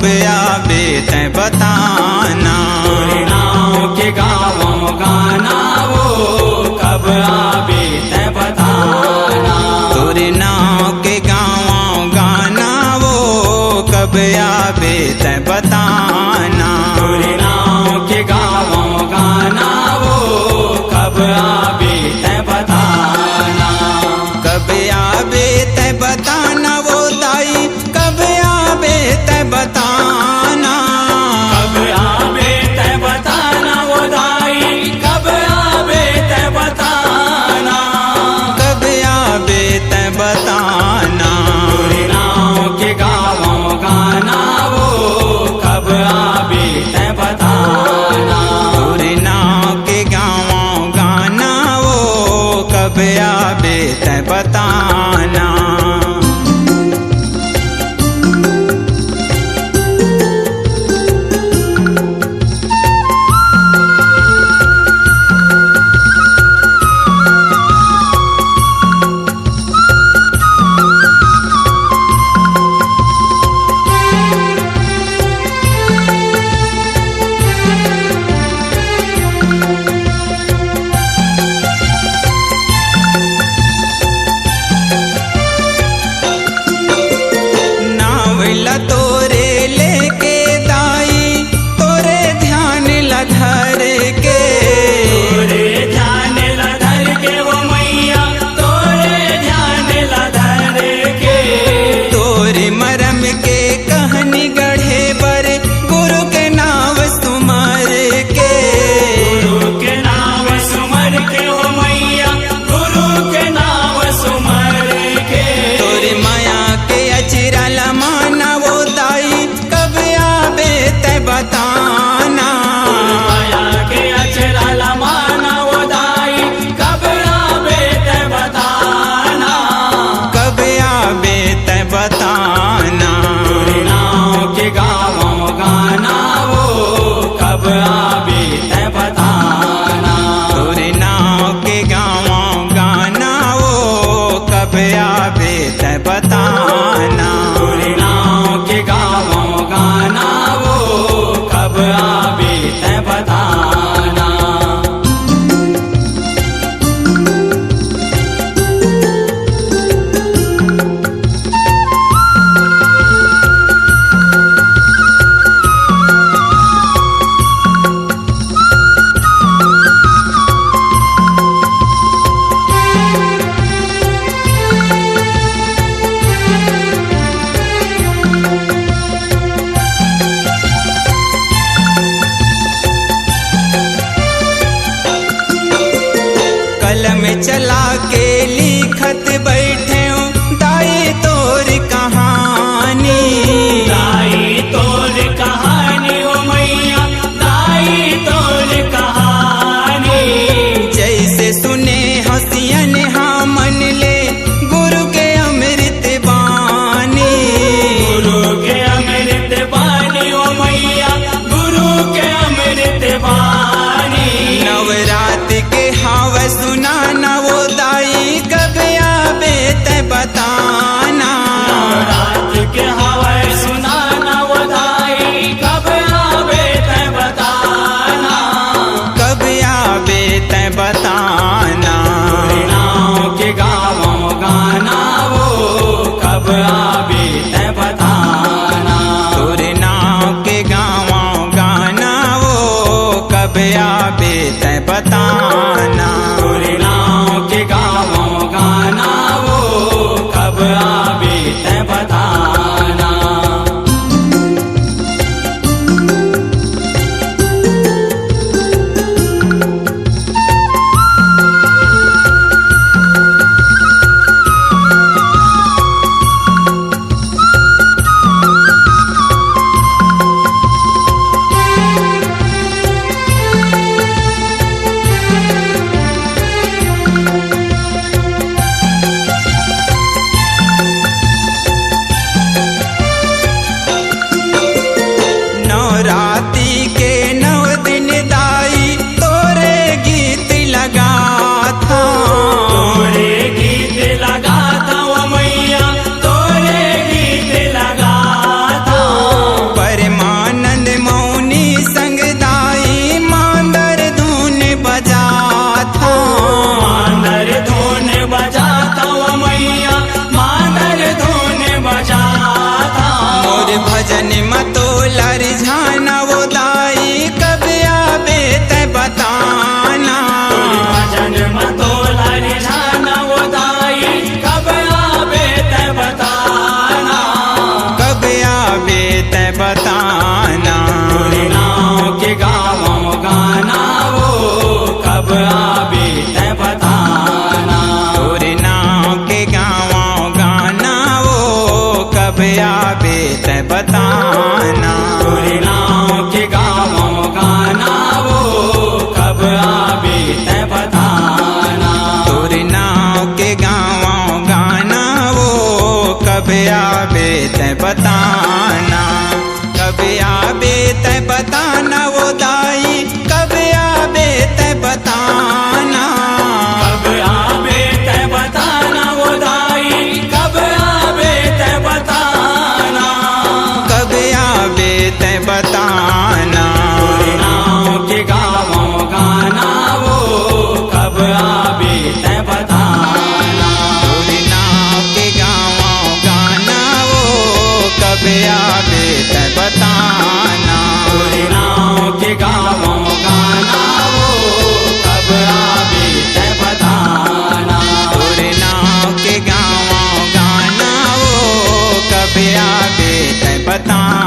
कब आवे तै बताना। तोरे नाम के गावों गाना वो कब आवे तै बताना। तोरे नाम के गावों गाना वो कब आवे तै बताना। तोरे नाम के गावों गाना वो कब आवे तै बताना। कब आवे तै बताना वो दाई कब आवे तै बताना। कब आवे तै बताना वो दाई कब आवे तै बताना। कब आवे तै बताना। तोरे नाम के गावों गाना वो कब आवे तै बताना। तोरे नाम के गावों गाना वो कब आवे तै बताना। तोरे लेके दाई तोरे ध्यान लधर के। तोरे ध्यान लधर के वो मैया तोरे ध्यान लधर के। तोरे मरम के कहानी गढ़े बर गुरु के नाम सुमर के। गुरु के नाम सुमर के वो मैया गुरु के नाम सुमर के। तोरे माया के अचिरा लमाना वो दाई कब आवे तै बताना। माया के अचरा लमाना वो दाई कब आवे तै बताना। कब आवे तै बताना। तोरे नाम के गावों गाना वो कब आवे तै बताना। तोरे नाम के गावों गाना वो कब आवे तै बताना। तोरे नाम के गावों गाना वो कब आवे तै बताना। कलम चला के लिखत बैठे हूँ दाई तोर कहानी। दाई तोर कहानी हो मैया दाई तोर कहानी। जैसे सुने हसियन हाँ मन ले गुरु के अमृत बानी। गुरु के अमृत बानी हो मैया गुरु के अमृत बानी। नवरात के हाव सुनाना वो दाई कब आवे तै बताना। नवरात के हवाए सुनाना वो दाई कब आवे तै बताना। कब आवे तै बताना। तोरे नाम के गावों गाना वो कब आवे तै बताना। तोरे नाम के गावों गाना वो कब आवे तै बताना। तोरे नाम के गावों गाना वो कब आवे तै बताना। बताना, कब आबे तय बताना वो दाई, कब आबे तय बताना, कब आबे तय बताना वो दाई, कब आबे तय बताना, कब आबे तय बताना, तोरे नाम के गावों गाना वो, कब आबे तय बताना, तोरे नाम के गाँव गाना वो, कब आबे तय बताना, तोरे नाम के गावों गाना वो, कब आबे तय बताना, तोरे नाम के गाँव गाना वो, कब आबे तय बताना।